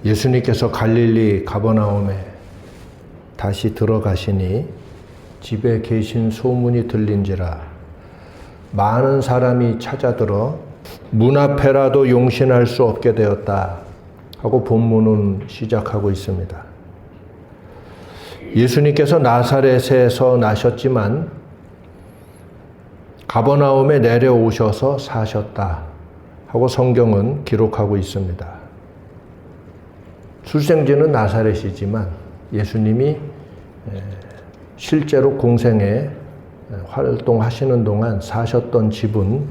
예수님께서 갈릴리 가버나움에 다시 들어가시니 집에 계신 소문이 들린지라 많은 사람이 찾아들어 문 앞에라도 용신할 수 없게 되었다 하고 본문은 시작하고 있습니다. 예수님께서 나사렛에서 나셨지만 가버나움에 내려오셔서 사셨다 하고 성경은 기록하고 있습니다. 출생지는 나사렛이지만 예수님이 실제로 공생에 활동하시는 동안 사셨던 집은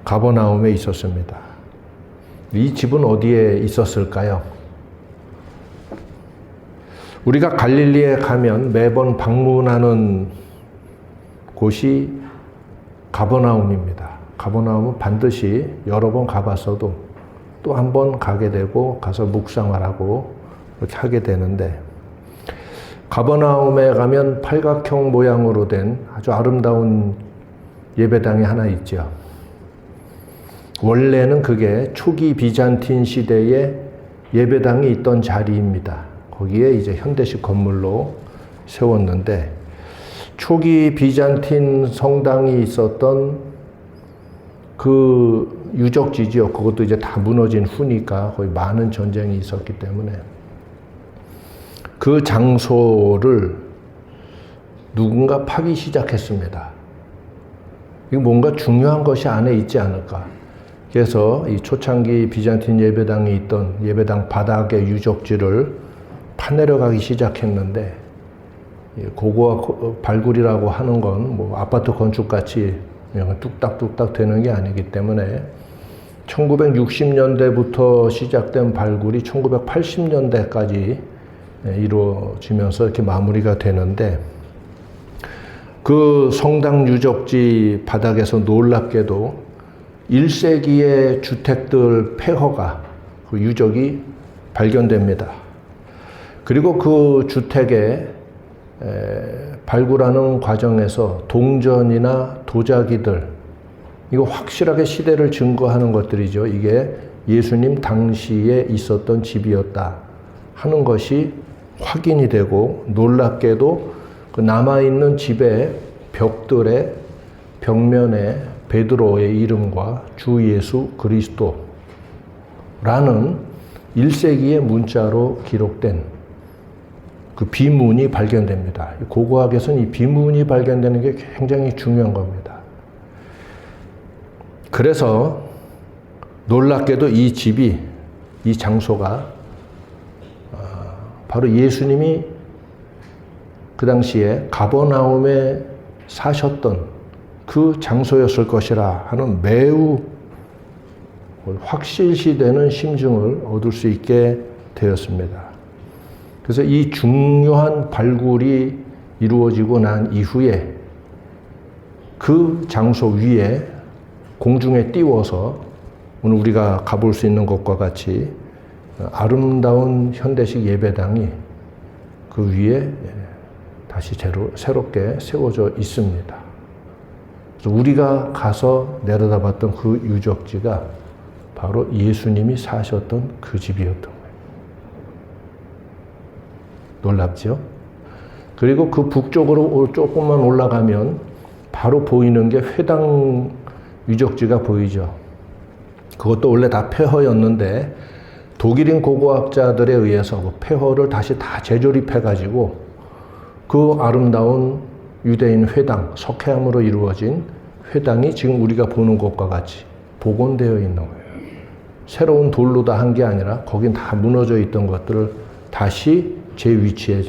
가버나움에 있었습니다. 이 집은 어디에 있었을까요? 우리가 갈릴리에 가면 매번 방문하는 곳이 가버나움입니다. 가버나움은 반드시 여러 번 가봤어도 또 한 번 가게 되고 가서 묵상을 하고 그렇게 하게 되는데, 가버나움에 가면 팔각형 모양으로 된 아주 아름다운 예배당이 하나 있죠. 원래는 그게 초기 비잔틴 시대에 예배당이 있던 자리입니다. 거기에 이제 현대식 건물로 세웠는데, 초기 비잔틴 성당이 있었던 그 유적지죠. 그것도 이제 다 무너진 후니까 거의 많은 전쟁이 있었기 때문에 그 장소를 누군가 파기 시작했습니다. 이거 뭔가 중요한 것이 안에 있지 않을까. 그래서 이 초창기 비잔틴 예배당이 있던 예배당 바닥의 유적지를 파내려가기 시작했는데, 고고학 발굴이라고 하는 건 뭐 아파트 건축같이 그냥 뚝딱뚝딱 되는 게 아니기 때문에 1960년대부터 시작된 발굴이 1980년대까지 이루어지면서 이렇게 마무리가 되는데, 그 성당 유적지 바닥에서 놀랍게도 1세기의 주택들 폐허가, 그 유적이 발견됩니다. 그리고 그 주택에 발굴하는 과정에서 동전이나 도자기들, 이거 확실하게 시대를 증거하는 것들이죠. 이게 예수님 당시에 있었던 집이었다 하는 것이 확인이 되고, 놀랍게도 그 남아있는 집의 벽들의 벽면에 베드로의 이름과 주 예수 그리스도라는 1세기의 문자로 기록된 그 비문이 발견됩니다. 고고학에서는 이 비문이 발견되는 게 굉장히 중요한 겁니다. 그래서 놀랍게도 이 집이, 이 장소가 바로 예수님이 그 당시에 가버나움에 사셨던 그 장소였을 것이라 하는 매우 확실시되는 심증을 얻을 수 있게 되었습니다. 그래서 이 중요한 발굴이 이루어지고 난 이후에 그 장소 위에 공중에 띄워서 오늘 우리가 가볼 수 있는 것과 같이 아름다운 현대식 예배당이 그 위에 다시 새롭게 세워져 있습니다. 그래서 우리가 가서 내려다봤던 그 유적지가 바로 예수님이 사셨던 그 집이었던 거예요. 놀랍죠? 그리고 그 북쪽으로 조금만 올라가면 바로 보이는 게 회당 유적지가 보이죠. 그것도 원래 다 폐허였는데 독일인 고고학자들에 의해서 그 폐허를 다시 다 재조립해가지고 그 아름다운 유대인 회당, 석회암으로 이루어진 회당이 지금 우리가 보는 것과 같이 복원되어 있는 거예요. 새로운 돌로 다 한 게 아니라 거긴 다 무너져 있던 것들을 다시 제 위치에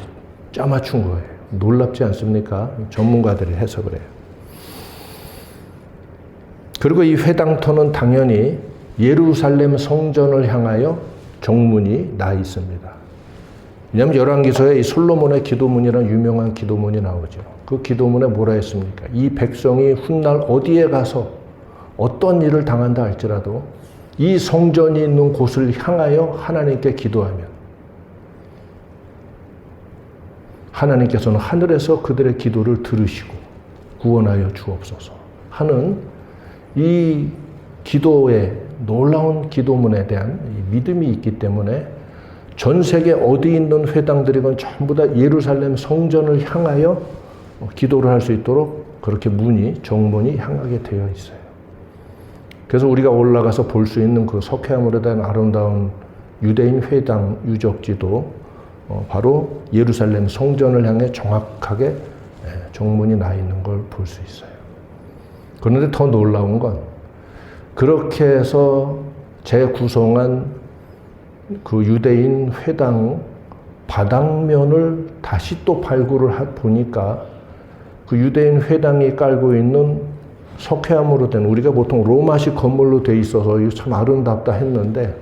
짜맞춘 거예요. 놀랍지 않습니까? 전문가들이 해석을 해요. 그리고 이 회당터는 당연히 예루살렘 성전을 향하여 정문이 나 있습니다. 왜냐하면 열왕기서에 이 솔로몬의 기도문이라는 유명한 기도문이 나오죠. 그 기도문에 뭐라 했습니까? 이 백성이 훗날 어디에 가서 어떤 일을 당한다 할지라도 이 성전이 있는 곳을 향하여 하나님께 기도하면 하나님께서는 하늘에서 그들의 기도를 들으시고 구원하여 주옵소서 하는 이 기도에 놀라운 기도문에 대한 믿음이 있기 때문에 전 세계 어디 있는 회당들이건 전부 다 예루살렘 성전을 향하여 기도를 할 수 있도록 그렇게 정문이 향하게 되어 있어요. 그래서 우리가 올라가서 볼 수 있는 그 석회암으로 된 아름다운 유대인 회당 유적지도 바로 예루살렘 성전을 향해 정확하게 정문이 나 있는 걸 볼 수 있어요. 그런데 더 놀라운 건 그렇게 해서 재구성한 그 유대인 회당 바닥면을 다시 또 발굴을 보니까 그 유대인 회당이 깔고 있는 석회암으로 된, 우리가 보통 로마식 건물로 돼 있어서 이거 참 아름답다 했는데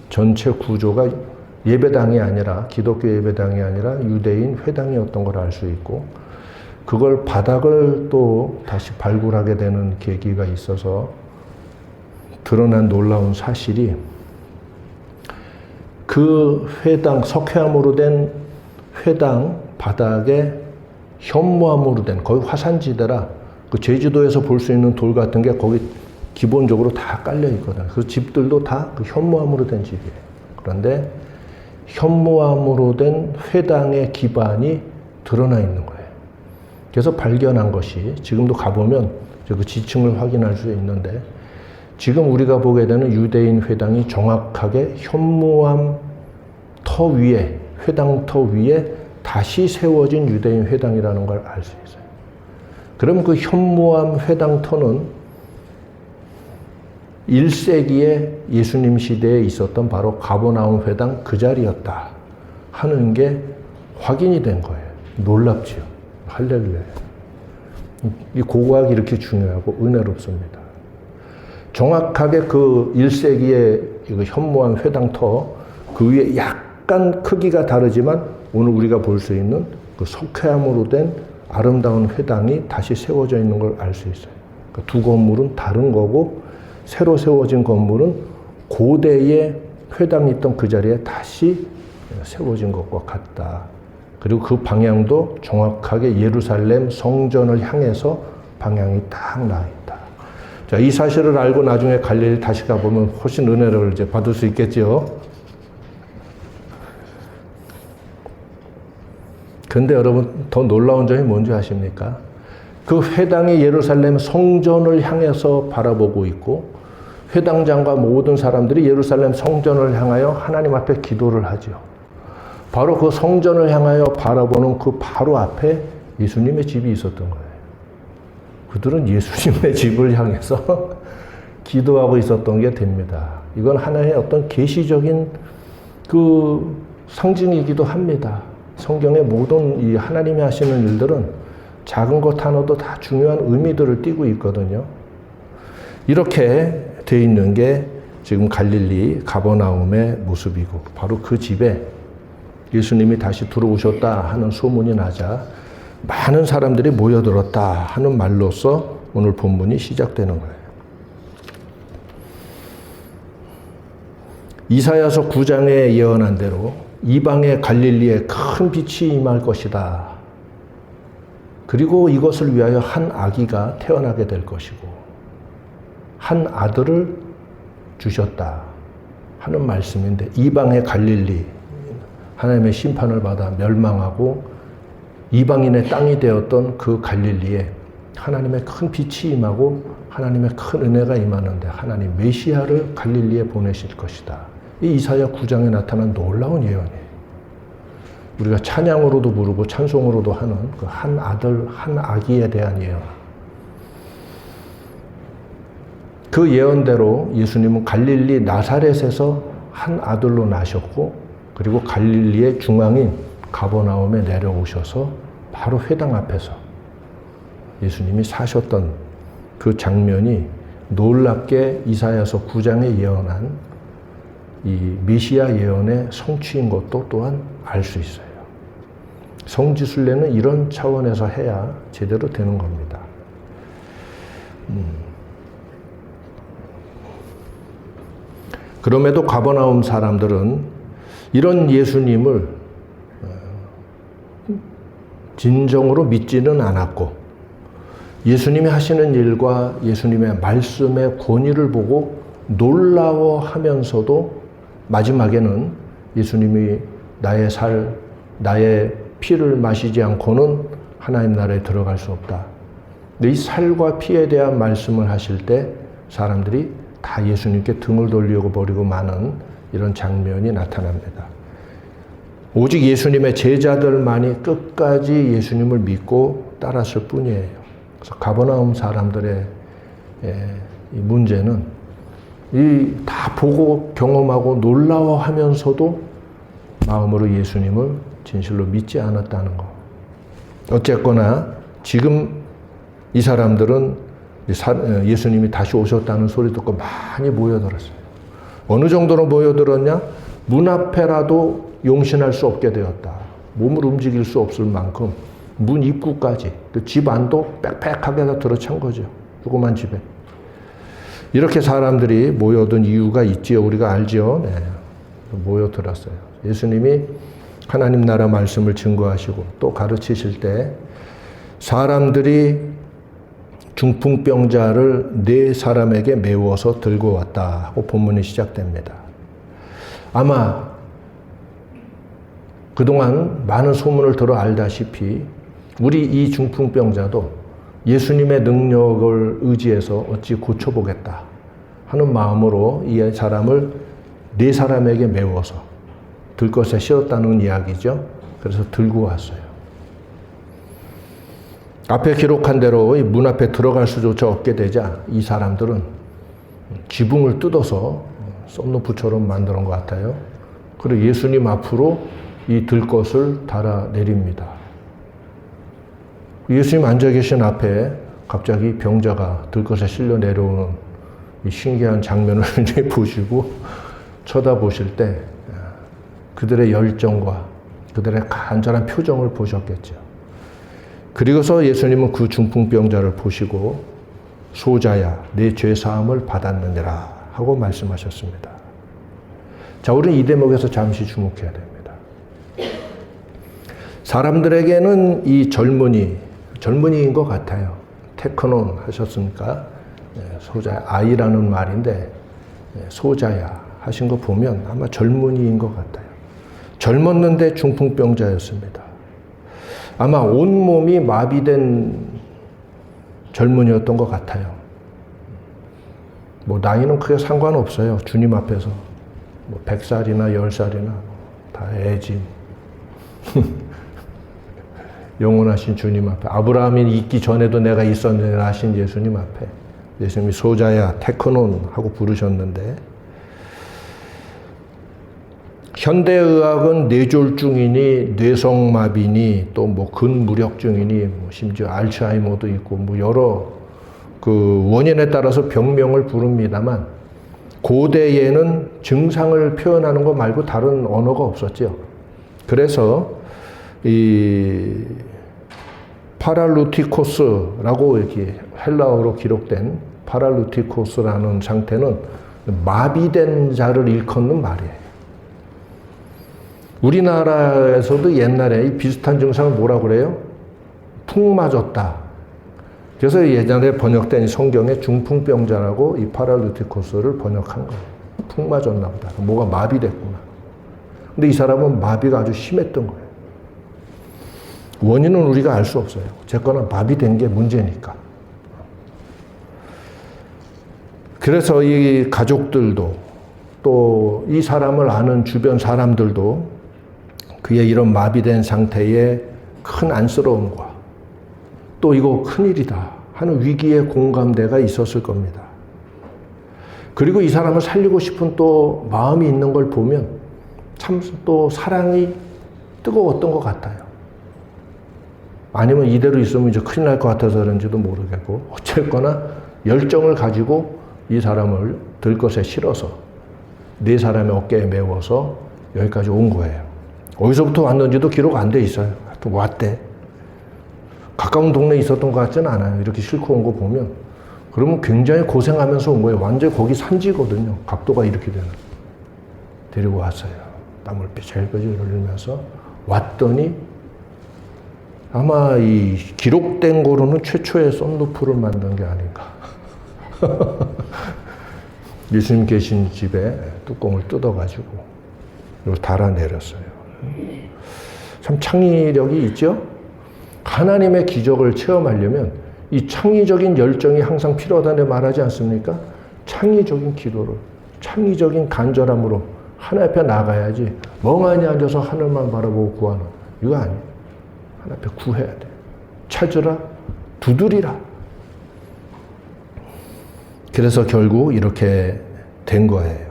전체 구조가 예배당이 아니라, 기독교 예배당이 아니라 유대인 회당이었던 걸 알 수 있고, 그걸 바닥을 또 다시 발굴하게 되는 계기가 있어서 드러난 놀라운 사실이, 그 회당, 석회암으로 된 회당 바닥에 현무암으로 된, 거기 화산지대라 그 제주도에서 볼 수 있는 돌 같은 게 거기 기본적으로 다 깔려 있거든요. 그 집들도 다 그 현무암으로 된 집이에요. 그런데 현무암으로 된 회당의 기반이 드러나 있는 거예요. 그래서 발견한 것이, 지금도 가보면 그 지층을 확인할 수 있는데, 지금 우리가 보게 되는 유대인 회당이 정확하게 현무암 터 위에, 회당 터 위에 다시 세워진 유대인 회당이라는 걸 알 수 있어요. 그럼 그 현무암 회당 터는 1세기에 예수님 시대에 있었던 바로 가버나움 회당 그 자리였다 하는 게 확인이 된 거예요. 놀랍지요. 할렐루야. 이 고고학이 이렇게 중요하고 은혜롭습니다. 정확하게 그 1세기의 이거 현무암 회당터 그 위에 약간 크기가 다르지만 오늘 우리가 볼 수 있는 그 석회암으로 된 아름다운 회당이 다시 세워져 있는 걸 알 수 있어요. 그러니까 두 건물은 다른 거고, 새로 세워진 건물은 고대의 회당이 있던 그 자리에 다시 세워진 것과 같다. 그리고 그 방향도 정확하게 예루살렘 성전을 향해서 방향이 딱 나 있다. 자, 이 사실을 알고 나중에 갈릴리 다시 가보면 훨씬 은혜를 이제 받을 수 있겠죠. 근데 여러분, 더 놀라운 점이 뭔지 아십니까? 그 회당이 예루살렘 성전을 향해서 바라보고 있고, 회당장과 모든 사람들이 예루살렘 성전을 향하여 하나님 앞에 기도를 하죠. 바로 그 성전을 향하여 바라보는 그 바로 앞에 예수님의 집이 있었던 거예요. 그들은 예수님의 집을 향해서 기도하고 있었던 게 됩니다. 이건 하나의 어떤 계시적인 그 상징이기도 합니다. 성경의 모든 이 하나님이 하시는 일들은 작은 것 하나도 다 중요한 의미들을 띠고 있거든요. 이렇게 돼 있는 게 지금 갈릴리 가버나움의 모습이고, 바로 그 집에 예수님이 다시 들어오셨다 하는 소문이 나자 많은 사람들이 모여들었다 하는 말로서 오늘 본문이 시작되는 거예요. 이사야서 9장에 예언한 대로 이방의 갈릴리에 큰 빛이 임할 것이다. 그리고 이것을 위하여 한 아기가 태어나게 될 것이고 한 아들을 주셨다 하는 말씀인데, 이방의 갈릴리, 하나님의 심판을 받아 멸망하고 이방인의 땅이 되었던 그 갈릴리에 하나님의 큰 빛이 임하고 하나님의 큰 은혜가 임하는데, 하나님 메시아를 갈릴리에 보내실 것이다. 이 이사야 9장에 나타난 놀라운 예언이에요. 우리가 찬양으로도 부르고 찬송으로도 하는 그 한 아들, 한 아기에 대한 예언. 그 예언대로 예수님은 갈릴리 나사렛에서 한 아들로 나셨고, 그리고 갈릴리의 중앙인 가버나움에 내려오셔서 바로 회당 앞에서 예수님이 사셨던 그 장면이 놀랍게 이사야서 9장에 예언한 이 메시아 예언의 성취인 것도 또한 알 수 있어요. 성지순례는 이런 차원에서 해야 제대로 되는 겁니다. 그럼에도 가버나움 사람들은 이런 예수님을 진정으로 믿지는 않았고, 예수님이 하시는 일과 예수님의 말씀의 권위를 보고 놀라워하면서도 마지막에는 예수님이 나의 피를 마시지 않고는 하나님 나라에 들어갈 수 없다. 근데 이 살과 피에 대한 말씀을 하실 때 사람들이 다 예수님께 등을 돌리고 버리고 마는 이런 장면이 나타납니다. 오직 예수님의 제자들만이 끝까지 예수님을 믿고 따랐을 뿐이에요. 그래서 가버나움 사람들의 이 문제는 다 보고 경험하고 놀라워하면서도 마음으로 예수님을 진실로 믿지 않았다는 거. 어쨌거나 지금 이 사람들은 예수님이 다시 오셨다는 소리 듣고 많이 모여들었어요. 어느 정도로 모여들었냐? 문 앞에라도 용신할 수 없게 되었다. 몸을 움직일 수 없을 만큼 문 입구까지, 집 안도 빽빽하게 다 들어찬 거죠. 조그만 집에. 이렇게 사람들이 모여든 이유가 있지요. 우리가 알지요. 네. 모여들었어요. 예수님이 하나님 나라 말씀을 증거하시고 또 가르치실 때 사람들이 중풍병자를 4사람에게 메워서 들고 왔다 하고 본문이 시작됩니다. 아마 그동안 많은 소문을 들어 알다시피 우리 이 중풍병자도 예수님의 능력을 의지해서 어찌 고쳐보겠다 하는 마음으로 이 사람을 4사람에게 메워서 들것에 씌웠다는 이야기죠. 그래서 들고 왔어요. 앞에 기록한 대로 문 앞에 들어갈 수조차 없게 되자 이 사람들은 지붕을 뜯어서 썸노프처럼 만드는 것 같아요. 그리고 예수님 앞으로 이 들것을 달아 내립니다. 예수님 앉아 계신 앞에 갑자기 병자가 들것에 실려 내려오는 이 신기한 장면을 보시고 쳐다보실 때 그들의 열정과 그들의 간절한 표정을 보셨겠죠. 그리고서 예수님은 그 중풍병자를 보시고 소자야 내 죄사함을 받았느니라 하고 말씀하셨습니다. 자, 우리는 이 대목에서 잠시 주목해야 됩니다. 사람들에게는 이 젊은이인 것 같아요. 테크논 하셨으니까 소자야, 아이라는 말인데 소자야 하신 거 보면 아마 젊은이인 것 같아요. 젊었는데 중풍병자였습니다. 아마 온몸이 마비된 젊은이였던 것 같아요. 뭐 나이는 크게 상관없어요. 주님 앞에서. 뭐 100살이나 10살이나 다 애지. 영원하신 주님 앞에. 아브라함이 있기 전에도 내가 있었느니라 하신 예수님 앞에. 예수님이 소자야 테크논 하고 부르셨는데 현대의학은 뇌졸중이니 뇌성마비니 또 뭐 근무력증이니 뭐 심지어 알츠하이머도 있고 뭐 여러 그 원인에 따라서 병명을 부릅니다만 고대에는 증상을 표현하는 것 말고 다른 언어가 없었죠. 그래서 이 파랄루티코스라고 이렇게 헬라어로 기록된 파랄루티코스라는 상태는 마비된 자를 일컫는 말이에요. 우리나라에서도 옛날에 이 비슷한 증상을 뭐라고 그래요? 푹 맞았다. 그래서 예전에 번역된 성경에 중풍병자라고 이 파랄루티코스를 번역한 거예요. 푹 맞았나 보다. 뭐가 마비됐구나. 근데 이 사람은 마비가 아주 심했던 거예요. 원인은 우리가 알 수 없어요. 어쨌거나 마비된 게 문제니까. 그래서 이 가족들도 또 이 사람을 아는 주변 사람들도 그의 이런 마비된 상태에 큰 안쓰러움과 또 이거 큰일이다 하는 위기의 공감대가 있었을 겁니다. 그리고 이 사람을 살리고 싶은 또 마음이 있는 걸 보면 참 또 사랑이 뜨거웠던 것 같아요. 아니면 이대로 있으면 이제 큰일 날 것 같아서 그런지도 모르겠고 어쨌거나 열정을 가지고 이 사람을 들것에 실어서 4사람의 어깨에 메워서 여기까지 온 거예요. 어디서부터 왔는지도 기록 안 돼 있어요. 또 왔대. 가까운 동네에 있었던 것 같지는 않아요. 이렇게 싣고 온 거 보면. 그러면 굉장히 고생하면서 온 거예요. 완전히 거기 산지거든요. 각도가 이렇게 되는. 데리고 왔어요. 땀을 삐질삐질 흘리면서 왔더니 아마 이 기록된 거로는 최초의 썬루프를 만든 게 아닌가. 예수님 계신 집에 뚜껑을 뜯어가지고 이걸 달아내렸어요. 참 창의력이 있죠? 하나님의 기적을 체험하려면 이 창의적인 열정이 항상 필요하다고 말하지 않습니까? 창의적인 기도를, 창의적인 간절함으로 하나님 앞에 나가야지 멍하니 앉아서 하늘만 바라보고 구하는 이거 아니에요. 하나님 앞에 구해야 돼. 찾으라, 두드리라. 그래서 결국 이렇게 된 거예요.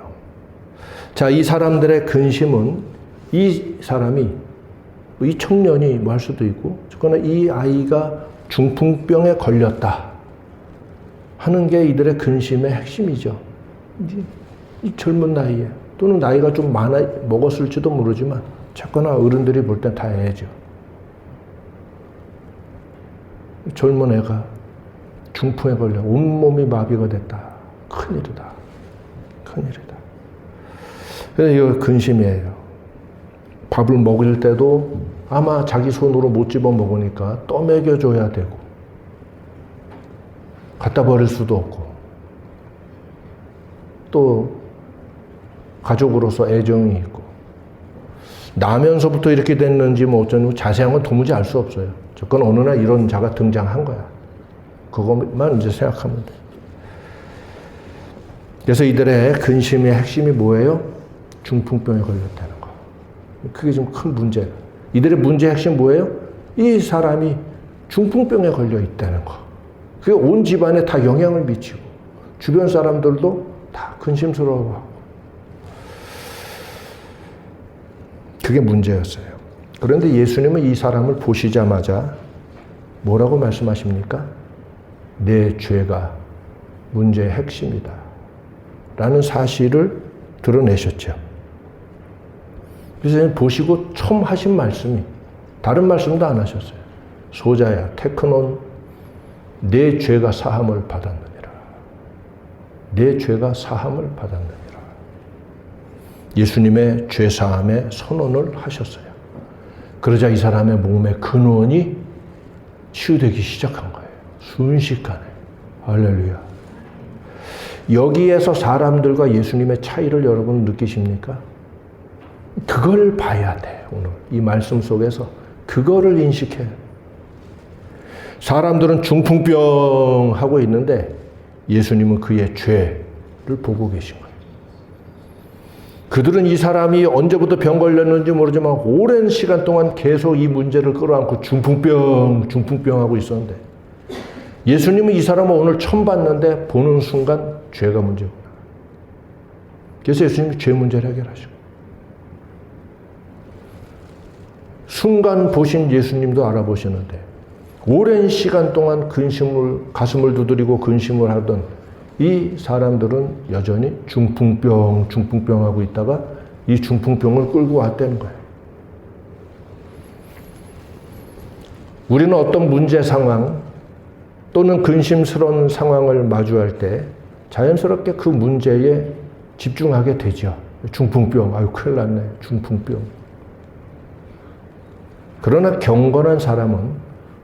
자, 이 사람들의 근심은 이 사람이, 이 청년이 뭐 할 수도 있고, 그러나 이 아이가 중풍병에 걸렸다 하는 게 이들의 근심의 핵심이죠. 이 젊은 나이에, 또는 나이가 좀 많아 먹었을지도 모르지만, 자꾸나 어른들이 볼 땐 다 애죠. 젊은 애가 중풍에 걸려 온몸이 마비가 됐다. 큰일이다. 큰일이다. 그래서 이거 근심이에요. 밥을 먹을 때도 아마 자기 손으로 못 집어 먹으니까 떠먹여줘야 되고, 갖다 버릴 수도 없고, 또 가족으로서 애정이 있고, 나면서부터 이렇게 됐는지 뭐 어쩌는 자세한 건 도무지 알 수 없어요. 그건 어느 날 이런 자가 등장한 거야. 그것만 이제 생각하면 돼. 그래서 이들의 근심의 핵심이 뭐예요? 중풍병에 걸렸다는 거. 그게 좀 큰 문제예요. 이들의 문제의 핵심 뭐예요? 이 사람이 중풍병에 걸려 있다는 거. 그게 온 집안에 다 영향을 미치고, 주변 사람들도 다 근심스러워하고. 그게 문제였어요. 그런데 예수님은 이 사람을 보시자마자 뭐라고 말씀하십니까? 내 죄가 문제의 핵심이다 라는 사실을 드러내셨죠. 그래서 보시고 처음 하신 말씀이, 다른 말씀도 안 하셨어요. 소자야 테크논, 내 죄가 사함을 받았느니라. 내 죄가 사함을 받았느니라. 예수님의 죄사함의 선언을 하셨어요. 그러자 이 사람의 몸의 근원이 치유되기 시작한 거예요. 순식간에. 할렐루야. 여기에서 사람들과 예수님의 차이를 여러분 느끼십니까? 그걸 봐야 돼. 오늘 이 말씀 속에서 그거를 인식해. 사람들은 중풍병 하고 있는데 예수님은 그의 죄를 보고 계신 거예요. 그들은 이 사람이 언제부터 병 걸렸는지 모르지만 오랜 시간 동안 계속 이 문제를 끌어안고 중풍병 하고 있었는데, 예수님은 이 사람을 오늘 처음 봤는데 보는 순간 죄가 문제구나. 그래서 예수님이 죄 문제를 해결하시고, 순간 보신 예수님도 알아보시는데 오랜 시간 동안 가슴을 두드리고 근심을 하던 이 사람들은 여전히 중풍병 하고 있다가 이 중풍병을 끌고 왔다는 거예요. 우리는 어떤 문제 상황 또는 근심스러운 상황을 마주할 때 자연스럽게 그 문제에 집중하게 되죠. 중풍병, 아유 큰일 났네, 중풍병. 그러나 경건한 사람은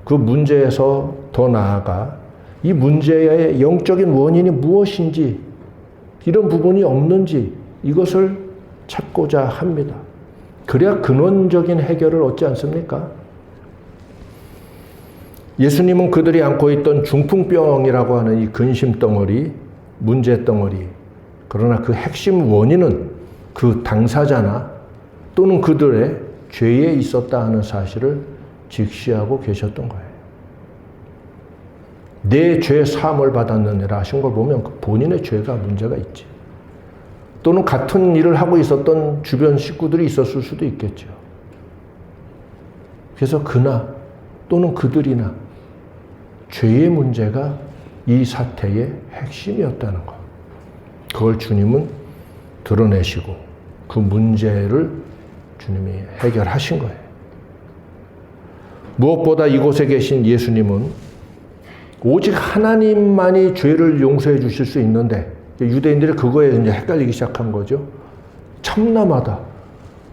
그 문제에서 더 나아가 이 문제의 영적인 원인이 무엇인지, 이런 부분이 없는지 이것을 찾고자 합니다. 그래야 근원적인 해결을 얻지 않습니까? 예수님은 그들이 안고 있던 중풍병이라고 하는 이 근심 덩어리, 문제 덩어리, 그러나 그 핵심 원인은 그 당사자나 또는 그들의 죄에 있었다 하는 사실을 직시하고 계셨던 거예요. 내 죄 사함을 받았느니라 하신 걸 보면 그 본인의 죄가 문제가 있지. 또는 같은 일을 하고 있었던 주변 식구들이 있었을 수도 있겠죠. 그래서 그나 또는 그들이나 죄의 문제가 이 사태의 핵심이었다는 것. 그걸 주님은 드러내시고 그 문제를 주님이 해결하신 거예요. 무엇보다 이곳에 계신 예수님은 오직 하나님만이 죄를 용서해 주실 수 있는데, 유대인들이 그거에 이제 헷갈리기 시작한 거죠. 참남하다.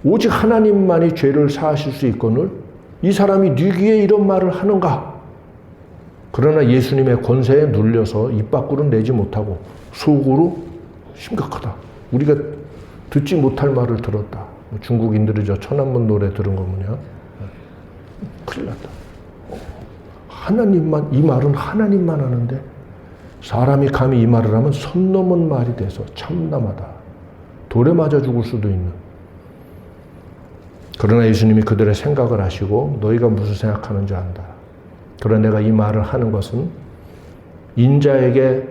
오직 하나님만이 죄를 사하실 수 있거늘 이 사람이 네 귀에 이런 말을 하는가? 그러나 예수님의 권세에 눌려서 입 밖으로 내지 못하고 속으로 심각하다. 우리가 듣지 못할 말을 들었다. 중국인들이 저 천안문 노래 들은 거 뭐냐? 큰일 났다. 하나님만, 이 말은 하나님만 하는데 사람이 감히 이 말을 하면 선 넘은 말이 돼서 참담하다. 돌에 맞아 죽을 수도 있는. 그러나 예수님이 그들의 생각을 하시고 너희가 무슨 생각하는지 안다. 그러나 내가 이 말을 하는 것은 인자에게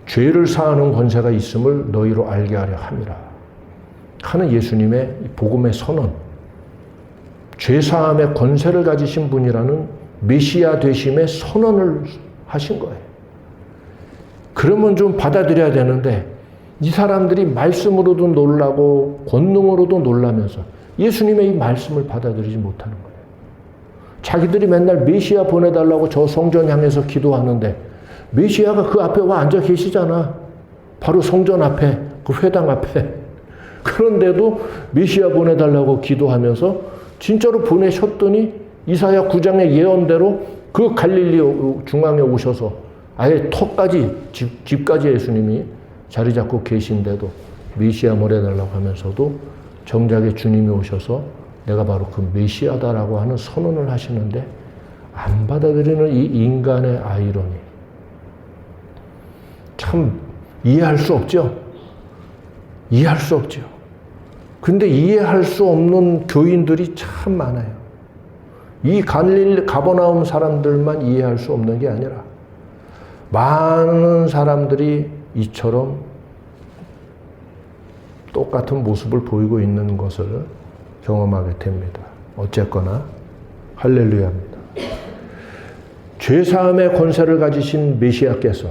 죄를 사하는 권세가 있음을 너희로 알게 하려 함이라. 하는 예수님의 복음의 선언. 죄사함의 권세를 가지신 분이라는 메시아 되심의 선언을 하신 거예요. 그러면 좀 받아들여야 되는데 이 사람들이 말씀으로도 놀라고 권능으로도 놀라면서 예수님의 이 말씀을 받아들이지 못하는 거예요. 자기들이 맨날 메시아 보내달라고 저 성전 향해서 기도하는데 메시아가 그 앞에 와 앉아 계시잖아. 바로 성전 앞에, 그 회당 앞에. 그런데도 메시아 보내달라고 기도하면서 진짜로 보내셨더니 이사야 9장의 예언대로 그 갈릴리 중앙에 오셔서 아예 터까지 집까지 예수님이 자리 잡고 계신데도 메시아 보내달라고 하면서도 정작에 주님이 오셔서 내가 바로 그 메시아다라고 하는 선언을 하시는데 안 받아들이는 이 인간의 아이러니. 참 이해할 수 없죠? 이해할 수 없죠. 근데 이해할 수 없는 교인들이 참 많아요. 이 가버나움 사람들만 이해할 수 없는 게 아니라 많은 사람들이 이처럼 똑같은 모습을 보이고 있는 것을 경험하게 됩니다. 어쨌거나 할렐루야입니다. 죄사함의 권세를 가지신 메시아께서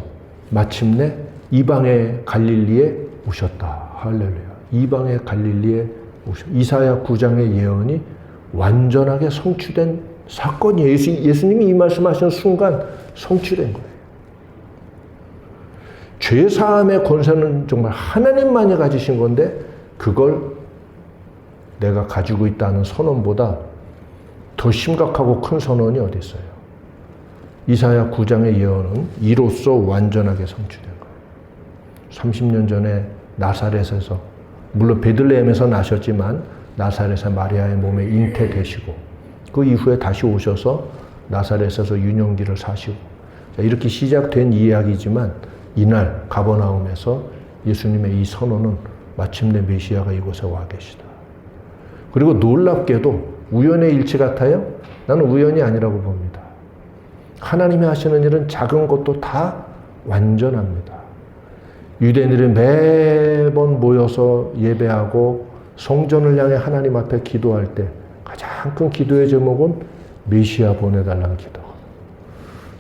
마침내 이방의 갈릴리에 오셨다. 할렐루야. 이방의 갈릴리에 오셨다. 이사야 9장의 예언이 완전하게 성취된 사건이에요. 예수님이 이 말씀하신 순간 성취된 거예요. 죄사함의 권세는 정말 하나님만이 가지신 건데 그걸 내가 가지고 있다는 선언보다 더 심각하고 큰 선언이 어디 있어요? 이사야 9장의 예언은 이로써 완전하게 성취된 거예요. 30년 전에 나사렛에서, 물론 베들레헴에서 나셨지만 나사렛의 마리아의 몸에 잉태되시고 그 이후에 다시 오셔서 나사렛에서 유년기를 사시고, 이렇게 시작된 이야기지만 이날 가버나움에서 예수님의 이 선언은 마침내 메시아가 이곳에 와 계시다. 그리고 놀랍게도 우연의 일치 같아요? 나는 우연이 아니라고 봅니다. 하나님이 하시는 일은 작은 것도 다 완전합니다. 유대인들이 매번 모여서 예배하고 성전을 향해 하나님 앞에 기도할 때 가장 큰 기도의 제목은 메시아 보내달라는 기도.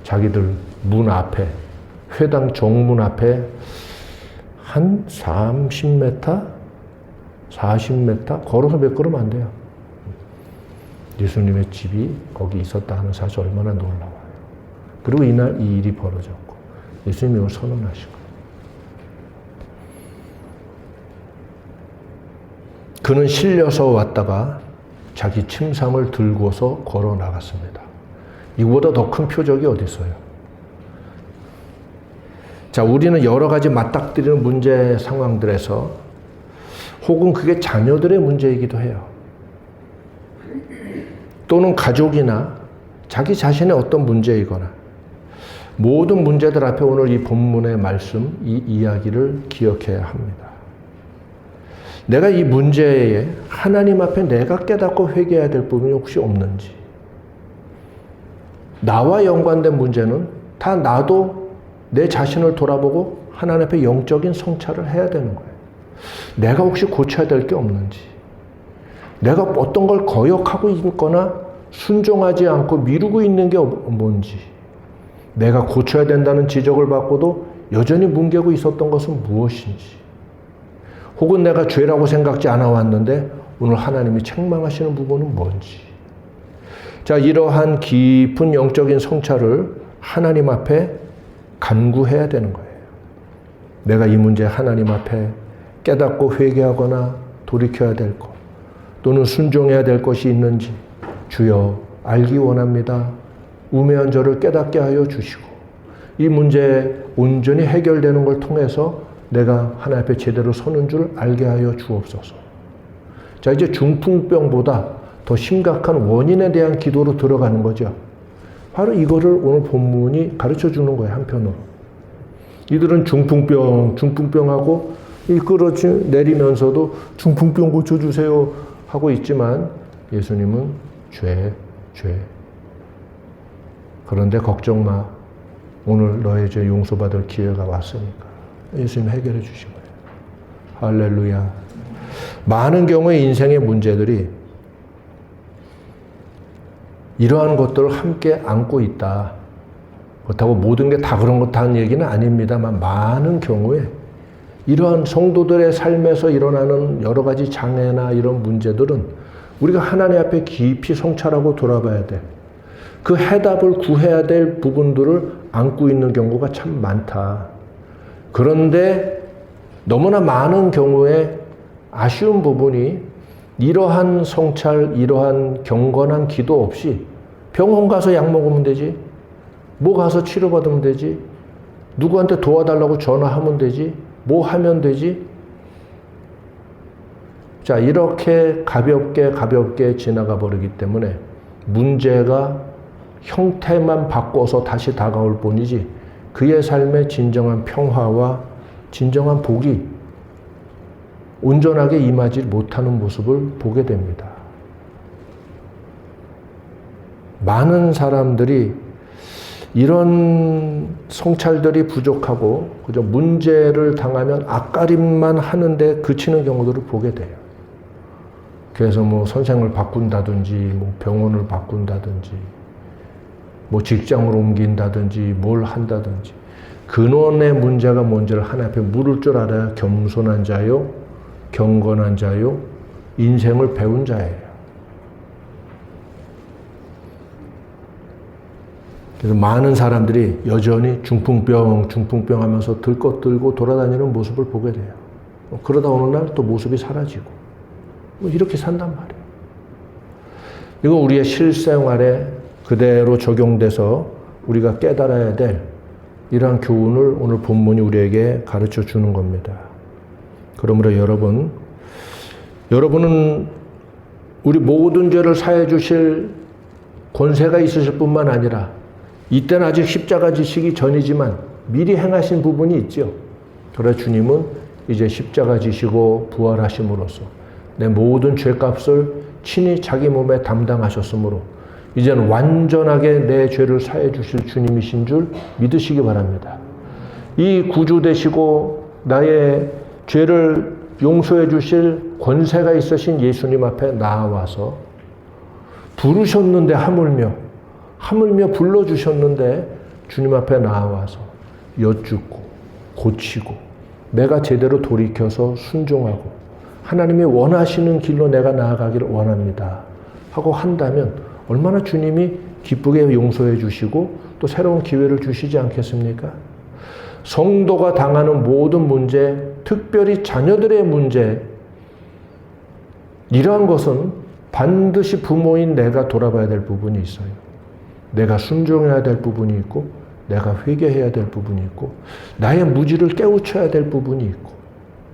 자기들 문 앞에, 회당 정문 앞에 한 30m, 40m 걸어서 몇 걸음 안 돼요. 예수님의 집이 거기 있었다 하는 사실 얼마나 놀라워요. 그리고 이날 이 일이 벌어졌고 예수님이 이걸 선언하신 거예요. 그는 실려서 왔다가 자기 침상을 들고서 걸어 나갔습니다. 이거보다 더 큰 표적이 어디 있어요? 자, 우리는 여러 가지 맞닥뜨리는 문제 상황들에서 혹은 그게 자녀들의 문제이기도 해요. 또는 가족이나 자기 자신의 어떤 문제이거나 모든 문제들 앞에 오늘 이 본문의 말씀, 이 이야기를 기억해야 합니다. 내가 이 문제에 하나님 앞에 내가 깨닫고 회개해야 될 부분이 혹시 없는지, 나와 연관된 문제는 다 나도 내 자신을 돌아보고 하나님 앞에 영적인 성찰을 해야 되는 거예요. 내가 혹시 고쳐야 될 게 없는지, 내가 어떤 걸 거역하고 있거나 순종하지 않고 미루고 있는 게 뭔지, 내가 고쳐야 된다는 지적을 받고도 여전히 뭉개고 있었던 것은 무엇인지, 혹은 내가 죄라고 생각지 않아 왔는데 오늘 하나님이 책망하시는 부분은 뭔지. 자, 이러한 깊은 영적인 성찰을 하나님 앞에 간구해야 되는 거예요. 내가 이 문제 하나님 앞에 깨닫고 회개하거나 돌이켜야 될 것, 또는 순종해야 될 것이 있는지, 주여 알기 원합니다. 우매한 저를 깨닫게 하여 주시고 이 문제 온전히 해결되는 걸 통해서 내가 하나님 앞에 제대로 서는 줄 알게 하여 주옵소서. 자, 이제 중풍병보다 더 심각한 원인에 대한 기도로 들어가는 거죠. 바로 이거를 오늘 본문이 가르쳐 주는 거예요, 한편으로. 이들은 중풍병하고 끌어지 내리면서도 중풍병 고쳐주세요 하고 있지만 예수님은 죄. 그런데 걱정 마. 오늘 너의 죄 용서받을 기회가 왔으니까. 예수님 해결해 주신 거예요. 할렐루야. 많은 경우에 인생의 문제들이 이러한 것들을 함께 안고 있다. 그렇다고 모든 게 다 그런 것다는 얘기는 아닙니다만 많은 경우에 이러한 성도들의 삶에서 일어나는 여러 가지 장애나 이런 문제들은 우리가 하나님 앞에 깊이 성찰하고 돌아봐야 돼. 그 해답을 구해야 될 부분들을 안고 있는 경우가 참 많다. 그런데 너무나 많은 경우에 아쉬운 부분이 이러한 성찰, 이러한 경건한 기도 없이 병원 가서 약 먹으면 되지, 뭐 가서 치료받으면 되지, 누구한테 도와달라고 전화하면 되지, 뭐 하면 되지. 자, 이렇게 가볍게 지나가 버리기 때문에 문제가 형태만 바꿔서 다시 다가올 뿐이지 그의 삶의 진정한 평화와 진정한 복이 온전하게 임하지 못하는 모습을 보게 됩니다. 많은 사람들이 이런 성찰들이 부족하고 그저 문제를 당하면 앞가림만 하는데 그치는 경우들을 보게 돼요. 그래서 뭐 선생을 바꾼다든지, 뭐 병원을 바꾼다든지, 뭐 직장을 옮긴다든지, 뭘 한다든지. 근원의 문제가 뭔지를 하나님 앞에 물을 줄 알아야 겸손한 자요, 경건한 자요, 인생을 배운 자예요. 그래서 많은 사람들이 여전히 중풍병 하면서 들것 들고 돌아다니는 모습을 보게 돼요. 그러다 어느 날 또 모습이 사라지고 이렇게 산단 말이에요. 이거 우리의 실생활에 그대로 적용돼서 우리가 깨달아야 될 이러한 교훈을 오늘 본문이 우리에게 가르쳐 주는 겁니다. 그러므로 여러분은 우리 모든 죄를 사해 주실 권세가 있으실 뿐만 아니라 이때는 아직 십자가 지시기 전이지만 미리 행하신 부분이 있죠. 그러나 주님은 이제 십자가 지시고 부활하심으로써 내 모든 죄값을 친히 자기 몸에 담당하셨으므로 이제는 완전하게 내 죄를 사해 주실 주님이신 줄 믿으시기 바랍니다. 이 구주 되시고 나의 죄를 용서해 주실 권세가 있으신 예수님 앞에 나아와서 부르셨는데 하물며 불러주셨는데 주님 앞에 나아와서 여쭙고 고치고 내가 제대로 돌이켜서 순종하고 하나님이 원하시는 길로 내가 나아가기를 원합니다 하고 한다면 얼마나 주님이 기쁘게 용서해 주시고 또 새로운 기회를 주시지 않겠습니까? 성도가 당하는 모든 문제, 특별히 자녀들의 문제, 이러한 것은 반드시 부모인 내가 돌아봐야 될 부분이 있어요. 내가 순종해야 될 부분이 있고 내가 회개해야 될 부분이 있고 나의 무지를 깨우쳐야 될 부분이 있고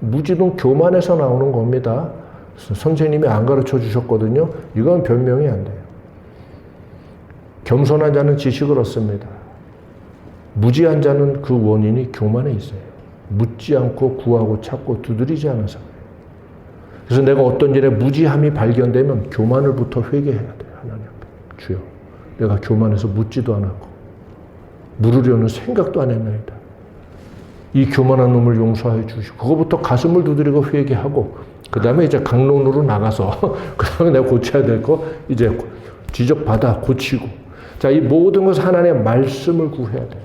무지는 교만에서 나오는 겁니다. 선생님이 안 가르쳐 주셨거든요. 이건 변명이 안 돼요. 겸손한 자는 지식을 얻습니다. 무지한 자는 그 원인이 교만에 있어요. 묻지 않고 구하고 찾고 두드리지 않아서. 그래서 내가 어떤 일에 무지함이 발견되면 교만을부터 회개해야 돼요. 하나님 앞에. 주여, 내가 교만해서 묻지도 않았고 물으려는 생각도 안 했나이다. 이 교만한 놈을 용서해 주시고 그거부터 가슴을 두드리고 회개하고 그 다음에 이제 강론으로 나가서 그 다음에 내가 고쳐야 될 거 이제 지적받아 고치고 자, 이 모든 것을 하나님의 말씀을 구해야 돼요.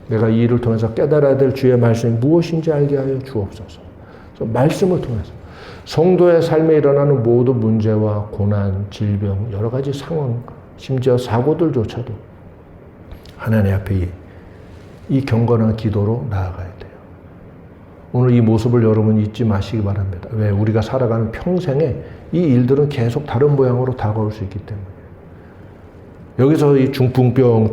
내가 이 일을 통해서 깨달아야 될 주의 말씀이 무엇인지 알게 하여 주옵소서. 말씀을 통해서 성도의 삶에 일어나는 모든 문제와 고난, 질병, 여러 가지 상황, 심지어 사고들조차도 하나님 앞에 이 경건한 기도로 나아가야 돼요. 오늘 이 모습을 여러분 잊지 마시기 바랍니다. 왜? 우리가 살아가는 평생에 이 일들은 계속 다른 모양으로 다가올 수 있기 때문에. 여기서 이 중풍병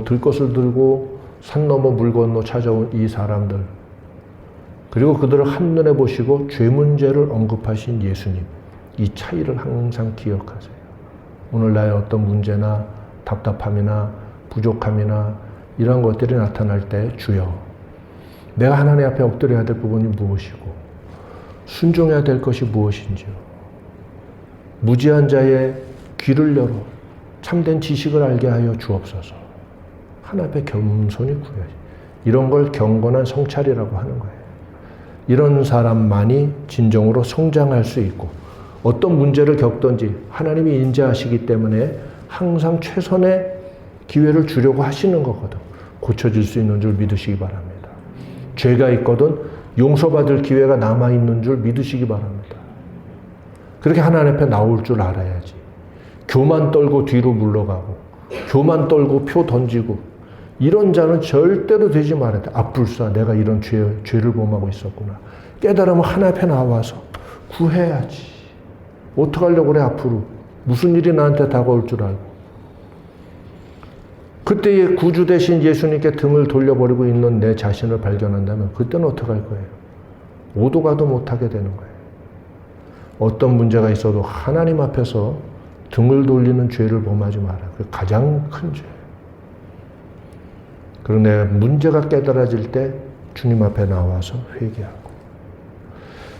들것을 들고 산 넘어 물 건너 찾아온 이 사람들, 그리고 그들을 한눈에 보시고 죄 문제를 언급하신 예수님, 이 차이를 항상 기억하세요. 오늘 나의 어떤 문제나 답답함이나 부족함이나 이런 것들이 나타날 때 주여, 내가 하나님 앞에 엎드려야 될 부분이 무엇이고 순종해야 될 것이 무엇인지요. 무지한 자의 귀를 열어 참된 지식을 알게 하여 주옵소서. 하나님 앞에 겸손히 구해야지. 이런 걸 경건한 성찰이라고 하는 거예요. 이런 사람만이 진정으로 성장할 수 있고, 어떤 문제를 겪든지 하나님이 인자하시기 때문에 항상 최선의 기회를 주려고 하시는 거거든. 고쳐질 수 있는 줄 믿으시기 바랍니다. 죄가 있거든 용서받을 기회가 남아있는 줄 믿으시기 바랍니다. 그렇게 하나님 앞에 나올 줄 알아야지. 교만 떨고 뒤로 물러가고, 교만 떨고 표 던지고, 이런 자는 절대로 되지 말아야 돼. 앞불사, 내가 이런 죄를 범하고 있었구나. 깨달으면 하나님 앞에 나와서 구해야지. 어떡하려고 그래 앞으로. 무슨 일이 나한테 다가올 줄 알고. 그때의 구주 대신 예수님께 등을 돌려버리고 있는 내 자신을 발견한다면 그때는 어떡할 거예요? 오도 가도 못하게 되는 거예요. 어떤 문제가 있어도 하나님 앞에서 등을 돌리는 죄를 범하지 마라. 그게 가장 큰 죄예요. 그런데 문제가 깨달아질 때 주님 앞에 나와서 회개하고.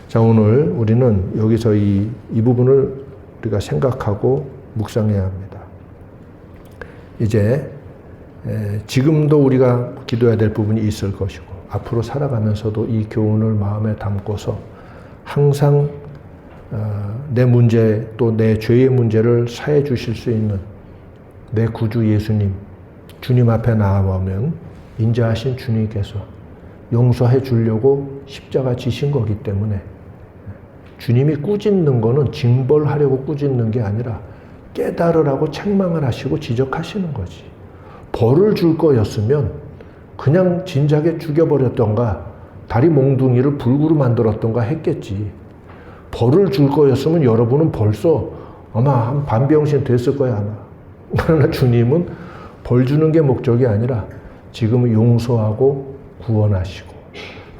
자, 오늘 우리는 여기서 이 부분을 우리가 생각하고 묵상해야 합니다. 이제 지금도 우리가 기도해야 될 부분이 있을 것이고, 앞으로 살아가면서도 이 교훈을 마음에 담고서 항상 내 문제, 또 내 죄의 문제를 사해 주실 수 있는 내 구주 예수님, 주님 앞에 나아오면 인자하신 주님께서 용서해 주려고 십자가 지신 거기 때문에, 주님이 꾸짖는 거는 징벌하려고 꾸짖는 게 아니라 깨달으라고 책망을 하시고 지적하시는 거지. 벌을 줄 거였으면 그냥 진작에 죽여버렸던가 다리 몽둥이를 불구로 만들었던가 했겠지. 벌을 줄 거였으면 여러분은 벌써 아마 한 반병신 됐을 거야 아마. 그러나 주님은 벌 주는 게 목적이 아니라 지금은 용서하고 구원하시고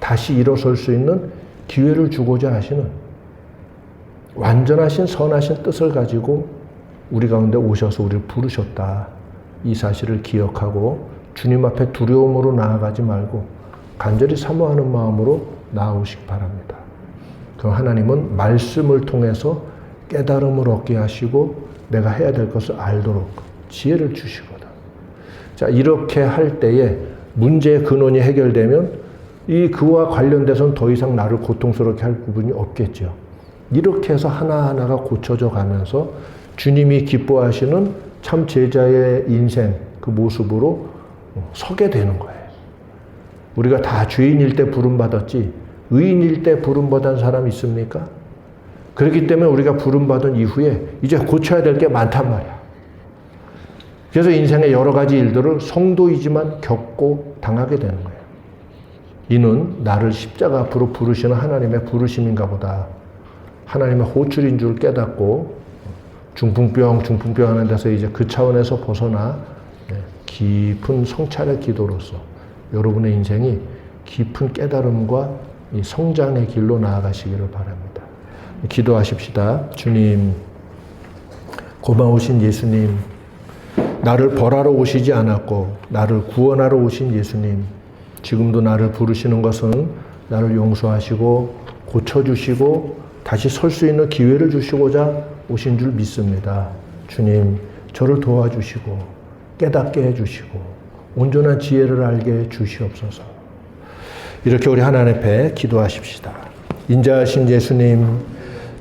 다시 일어설 수 있는 기회를 주고자 하시는 완전하신 선하신 뜻을 가지고 우리 가운데 오셔서 우리를 부르셨다. 이 사실을 기억하고 주님 앞에 두려움으로 나아가지 말고 간절히 사모하는 마음으로 나아오시기 바랍니다. 그럼 하나님은 말씀을 통해서 깨달음을 얻게 하시고 내가 해야 될 것을 알도록 지혜를 주시거든. 자, 이렇게 할 때에 문제의 근원이 해결되면 이 그와 관련돼서는 더 이상 나를 고통스럽게 할 부분이 없겠죠. 이렇게 해서 하나하나가 고쳐져 가면서 주님이 기뻐하시는 참 제자의 인생 그 모습으로 서게 되는 거예요. 우리가 다 죄인일 때 부름받았지 의인일 때 부름받은 사람 있습니까? 그렇기 때문에 우리가 부름받은 이후에 이제 고쳐야 될 게 많단 말이야. 그래서 인생의 여러 가지 일들을 성도이지만 겪고 당하게 되는 거예요. 이는 나를 십자가 앞으로 부르시는 하나님의 부르심인가 보다. 하나님의 호출인 줄 깨닫고 중풍병 하는 데서 이제 그 차원에서 벗어나 깊은 성찰의 기도로서 여러분의 인생이 깊은 깨달음과 이 성장의 길로 나아가시기를 바랍니다. 기도하십시다. 주님, 고마우신 예수님, 나를 벌하러 오시지 않았고 나를 구원하러 오신 예수님, 지금도 나를 부르시는 것은 나를 용서하시고 고쳐주시고 다시 설 수 있는 기회를 주시고자 오신 줄 믿습니다. 주님, 저를 도와주시고 깨닫게 해주시고 온전한 지혜를 알게 해주시옵소서. 이렇게 우리 하나님 앞에 기도하십시다. 인자하신 예수님,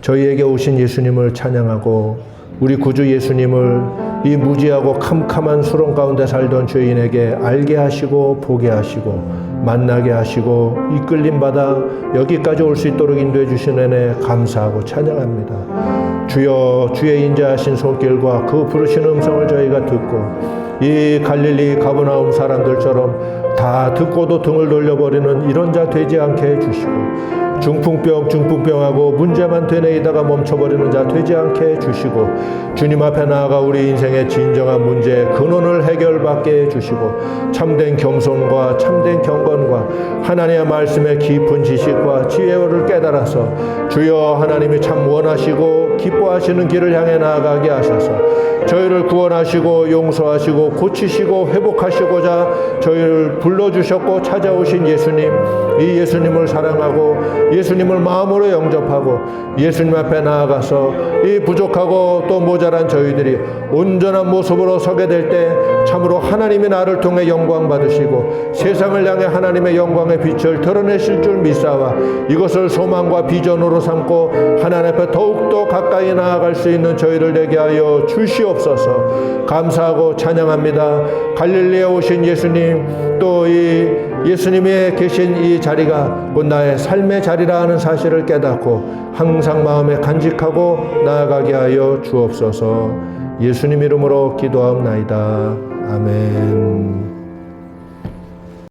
저희에게 오신 예수님을 찬양하고 우리 구주 예수님을 이 무지하고 캄캄한 수렁 가운데 살던 죄인에게 알게 하시고 보게 하시고 만나게 하시고 이끌림 받아 여기까지 올 수 있도록 인도해 주신 은혜 감사하고 찬양합니다. 주여, 주의 인자하신 손길과 그 부르시는 음성을 저희가 듣고 이 갈릴리 가버나움 사람들처럼 다 듣고도 등을 돌려버리는 이런 자 되지 않게 해주시고 중풍병하고 문제만 되뇌이다가 멈춰버리는 자 되지 않게 해주시고, 주님 앞에 나아가 우리 인생의 진정한 문제의 근원을 해결받게 해주시고, 참된 겸손과 참된 경건과 하나님의 말씀의 깊은 지식과 지혜를 깨달아서 주여 하나님이 참 원하시고 기뻐하시는 길을 향해 나아가게 하셔서 저희를 구원하시고 용서하시고 고치시고 회복하시고자 저희를 불러주셨고 찾아오신 예수님, 이 예수님을 사랑하고 예수님을 마음으로 영접하고 예수님 앞에 나아가서 이 부족하고 또 모자란 저희들이 온전한 모습으로 서게 될 때 참으로 하나님이 나를 통해 영광 받으시고 세상을 향해 하나님의 영광의 빛을 드러내실 줄 믿사와 이것을 소망과 비전으로 삼고 하나님 앞에 더욱더 가까이 나아갈 수 있는 저희를 되게 하여 주시옵소서. 감사하고 찬양합니다. 갈릴리에 오신 예수님, 또 이 예수님의 계신 이 자리가 곧 나의 삶의 자리라 하는 사실을 깨닫고 항상 마음에 간직하고 나아가게 하여 주옵소서. 예수님 이름으로 기도하옵나이다. 아멘.